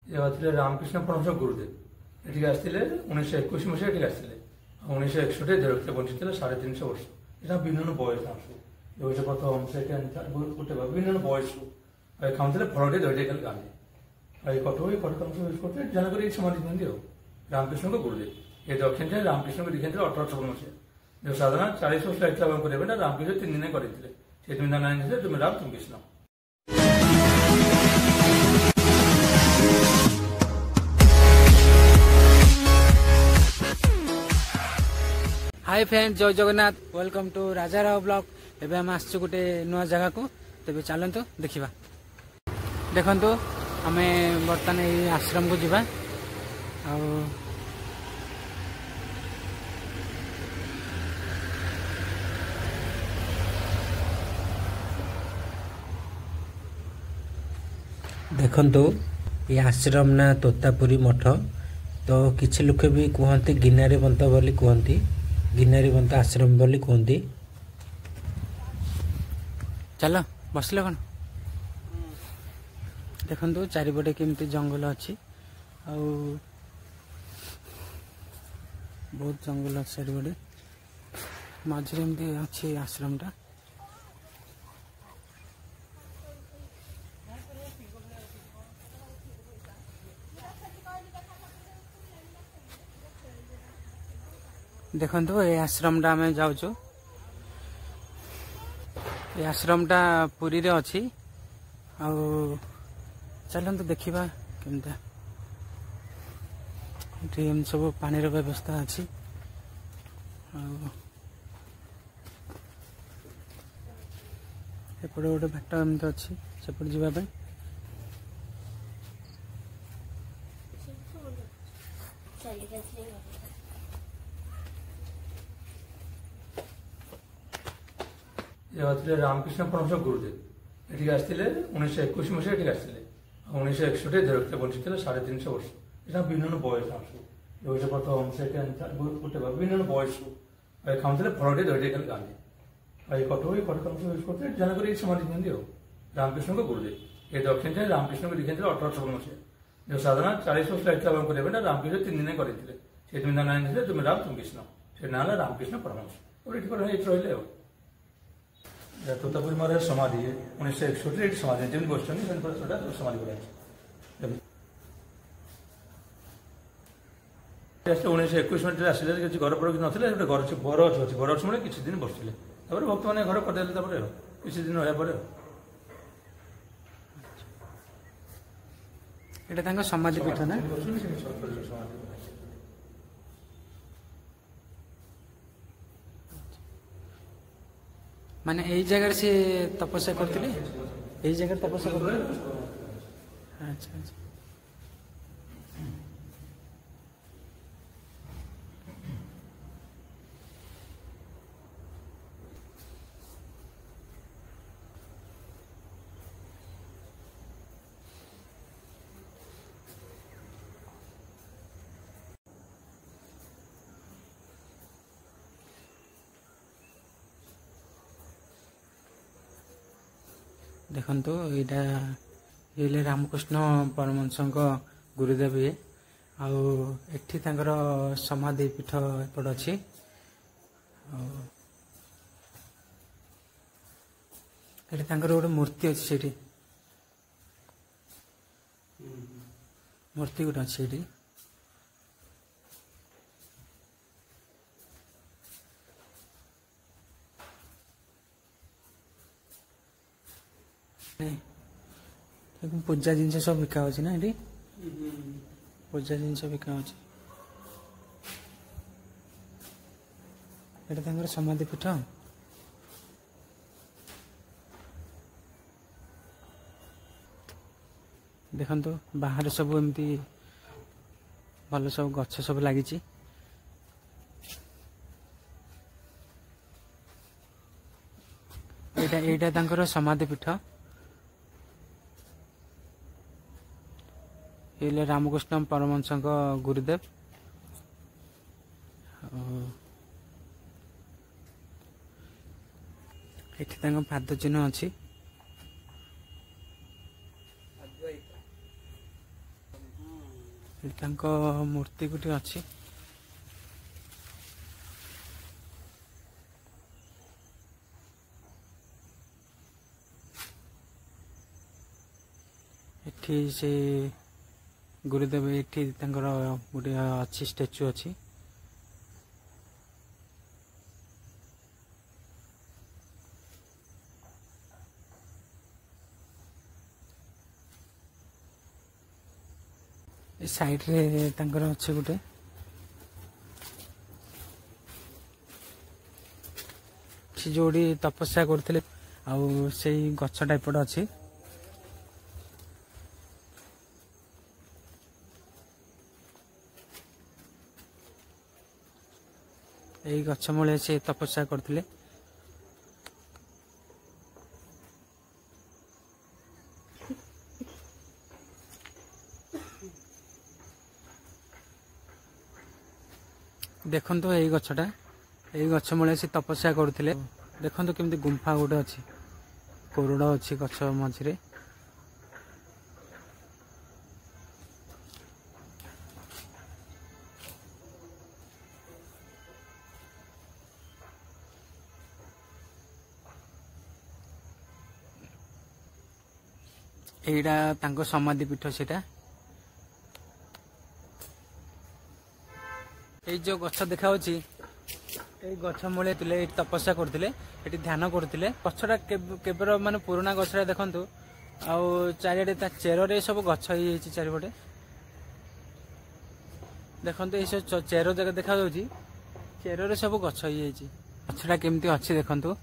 थे रामकृष्ण परमहंस गुरुदेव ये आसते 1921 मसीह ये आसते 1961 देवते बंचित 350 वर्ष यहाँ विभिन्न बयस ये प्रथम सेकेंड थर्ड गोटे विभिन्न बयस खाते फल दही खाली गांधी ये कटो कटक यूज करते जनक समाधि दिखती रामकृष्ण को गुरुदेव ये दक्षिण रामकृष्ण को दिखाई 1856 मसीह जो साधारण 40 वर्ष लगता रामकृष्ण 3 दिन करते तुम राम तुम कृष्ण। हाय फ्रेंड जय Jagannath welcome to Raja Rao blog एबे हम आसछु गोटे नुआ जगह को तबे चलंतु देखिबा देखंतु हमें बर्तमान ए आश्रम को जिबा आ देखंतु ये आश्रम ना तोतापुरी मठ तो किछि लोक भी कहते गिनारी बंत बोली कहती गिनारी बंत आश्रम बोली कहती चलो बसले कौन देखो चारिपटे केमती जंगल अच्छी बहुत जंगल अच्छे चारिपटे मझे एमती अच्छी आश्रम टा देखो ये आश्रम टा आम जाऊँ ये आश्रम टा पुरी रे अच्छी चलते देखा केमता सब पानी व्यवस्था अच्छी एपटे गोटे बाट एमती अच्छी सेपट जावाई ये रामकृष्ण परमहंस गुरुदेव ये आसते 1921 मसीह ये आसते 1961 देवते बंचित 350 वर्ष यहाँ विभिन्न बयस ये प्रथम सेकेंड थर्ड गोटे विभिन्न बयस खाते फल दही खाली गांधी ये कटो कटक यूज करते जनक समाधि दिखती रामकृष्ण को गुरुदेव ये दक्षिण रामकृष्ण को दिखाई 1856 मसीह जो साधारण 40 वर्ष लगता रामकृष्ण 3 दिन करते तुम तुम राम तुम कृष्ण से ना रामकृष्ण परमहंस और ये रही तोतापुरी महाराज समाधि 1961 समाधि जमी बस समाधि कर 1921 मिनट आसिले किसी घर पर ना घर बर अच्छे बर अच्छे मैंने किसी दिन बसते भक्त मैंने घर करदे किसी दिन रहा ये समाधि पीठ ना माने यही जगह से तपस्या करते यही जगह तपस्या करते अच्छा अच्छा देखो ये रामकृष्ण परमहंस गुरुदेव ये आठी समाधि पीठ एपट अच्छी गोटे मूर्ति अच्छी से मूर्ति गोटे अच्छी पूजा जिनस सब बिका हो ना ये पूजा जिनस बिका हो समाधि पीठ देखो बाहर सब एमती भल सब गछ सब लगी यहाँ समाधि पीठ ये रामकृष्ण परमहंस गुरुदेव ये पाद चिन्ह अच्छी ତାଙ୍କ ମୂର୍ତ୍ତି ଗୋଟେ ଅଛି। ଏଠି ସେ ଗୁରୁଦେବ ଏଠି ତାଙ୍କର ଗୋଟେ ଅଛି ଷ୍ଟାଚ୍ୟୁ ଅଛି। ଏ ସାଇଡ୍ ରେ ତାଙ୍କର ଅଛି ଗୋଟେ ସେ ଯୋଉଠି ତପସ୍ୟା କରୁଥିଲେ ଆଉ ସେଇ ଗଛଟା ଏପଟେ ଅଛି। ଏଇ ଗଛ ମୂଳେ ସେ ତପସ୍ୟା କରୁଥିଲେ। ଦେଖନ୍ତୁ ଏଇ ଗଛଟା, ଏଇ ଗଛ ମୂଳେ ସେ ତପସ୍ୟା କରୁଥିଲେ। ଦେଖନ୍ତୁ କେମିତି ଗୁମ୍ଫା ଗୋଟେ ଅଛି, କୋରଡ଼ ଅଛି ଗଛ ମଝିରେ। ଏଇଟା ତାଙ୍କ ସମାଧି ପୀଠ ସେଟା। ଏଇ ଯୋଉ ଗଛ ଦେଖାଯାଉଛି ଏଇ ଗଛ ମୂଳେ ଥିଲେ, ଏଠି ତପସ୍ୟା କରୁଥିଲେ, ଏଠି ଧ୍ୟାନ କରୁଥିଲେ। ଗଛଟା କେବଳ ମାନେ ପୁରୁଣା ଗଛଟା ଦେଖନ୍ତୁ। ଆଉ ଚାରିଆଡେ ତା ଚେରରେ ସବୁ ଗଛ ହେଇଯାଇଛି ଚାରିପଟେ। ଦେଖନ୍ତୁ ଏଇ ସବୁ ଚେର ଜାଗା ଦେଖାଯାଉଛି, ଚେରରେ ସବୁ ଗଛ ହେଇଯାଇଛି। ଗଛଟା କେମିତି ଅଛି ଦେଖନ୍ତୁ।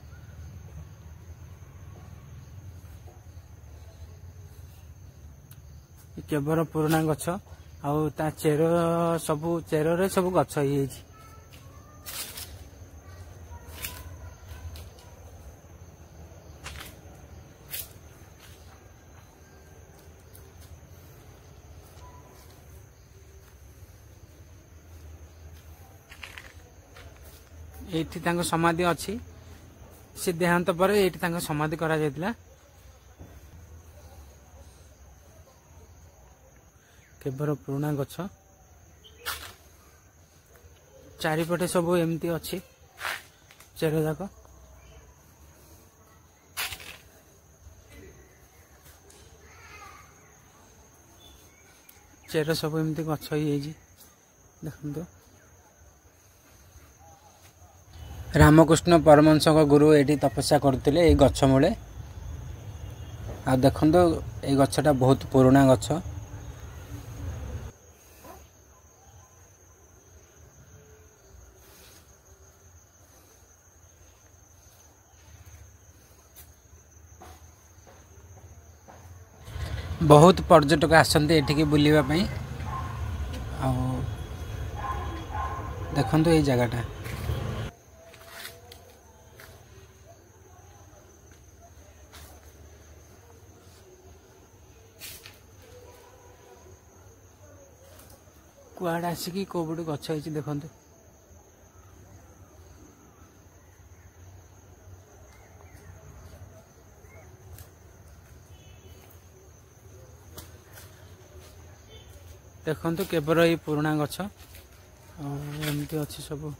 କେବଳ ପୁରୁଣା ଗଛ ଆଉ ତା ଚେର ସବୁ ଚେରରେ ସବୁ ଗଛ ହେଇଯାଇଛି। ଏଇଠି ତାଙ୍କ ସମାଧି ଅଛି। ସେ ଦେହାନ୍ତ ପରେ ଏଇଠି ତାଙ୍କ ସମାଧି କରାଯାଇଥିଲା। କେବଳ ପୁରୁଣା ଗଛ, ଚାରିପଟେ ସବୁ ଏମିତି ଅଛି ଚେର ଯାକ। ଚେର ସବୁ ଏମିତି ଗଛ ହେଇଯାଇଛି ଦେଖନ୍ତୁ। ରାମକୃଷ୍ଣ ପରମହଂସଙ୍କ ଗୁରୁ ଏଠି ତପସ୍ୟା କରୁଥିଲେ ଏଇ ଗଛ ମୂଳେ। ଆଉ ଦେଖନ୍ତୁ ଏଇ ଗଛଟା ବହୁତ ପୁରୁଣା ଗଛ। ବହୁତ ପର୍ଯ୍ୟଟକ ଆସନ୍ତି ଏଠିକି ବୁଲିବା ପାଇଁ। ଆଉ ଦେଖନ୍ତୁ ଏଇ ଜାଗାଟା। କୁଆଡେ ଆସିକି କୋଉ ପଟେ ଗଛ ହେଇଛି ଦେଖନ୍ତୁ। ଦେଖନ୍ତୁ କେବଳ ଏଇ ପୁରୁଣା ଗଛ ଆଉ ଏମିତି ଅଛି ସବୁ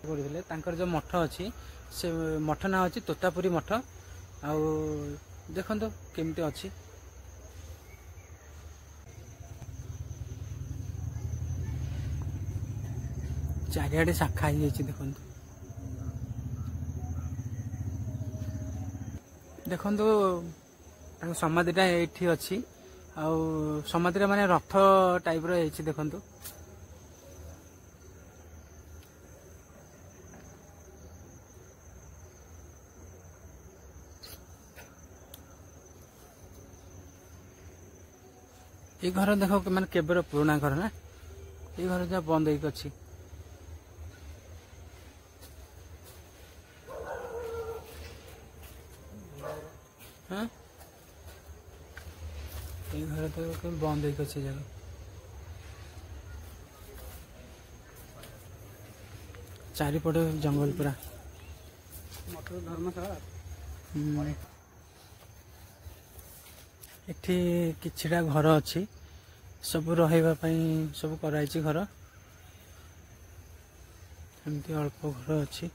କରିଥିଲେ। ତାଙ୍କର ଯୋଉ ମଠ ଅଛି ସେ ମଠ ନାଁ ଅଛି ତୋତାପୁରୀ ମଠ। ଆଉ ଦେଖନ୍ତୁ କେମିତି ଅଛି। ଚାରିଆଡେ ଶାଖା ହେଇଯାଇଛି ଦେଖନ୍ତୁ। ଦେଖନ୍ତୁ ତାଙ୍କ ସମାଧିଟା ଏଇଠି ଅଛି। ଆଉ ସମାଧିରେ ମାନେ ରଥ ଟାଇପର ହେଇଛି ଦେଖନ୍ତୁ। ଏଇ ଘର ଦେଖ ମାନେ କେବଳ ପୁରୁଣା ଘର ନା। ଏଇ ଘର ଯାହା ବନ୍ଦ ହେଇକି ଅଛି। ହଁ ଏଇ ଘର ତ ବନ୍ଦ ହେଇକି ଅଛି ଜାଗା। ଚାରିପଟେ ଜଙ୍ଗଲ ପୁରା। ଧର୍ମଶାଳା ଏଠି କିଛିଟା ଘର ଅଛି सब रहिबा पई सब कराइछि घर एमती अल्प घर अछि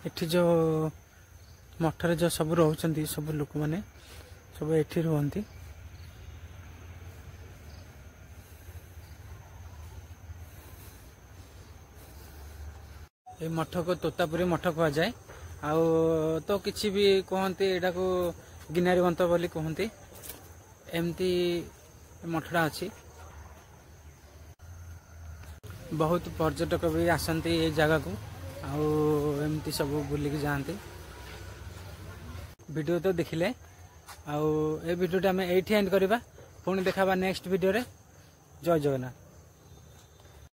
एठी जो मठरे जो सब रहउछंती सब लोक माने सब एठी रहंती ए मठ को तोतापुरी मठ कह जाए आउ तो किछि भी कहंती एटा को गिनारी बंत बोली कहंती एमती मठड़ा अछि बहुत पर्यटक भी आसंती ए जगह को आउ एमती सब बुली के जानती वीडियो तो देखिले आउ ए वीडियो टा हमें एठी एंड करबा पुणी देखाबा नेक्स्ट वीडियो रे जय जगन्नाथ।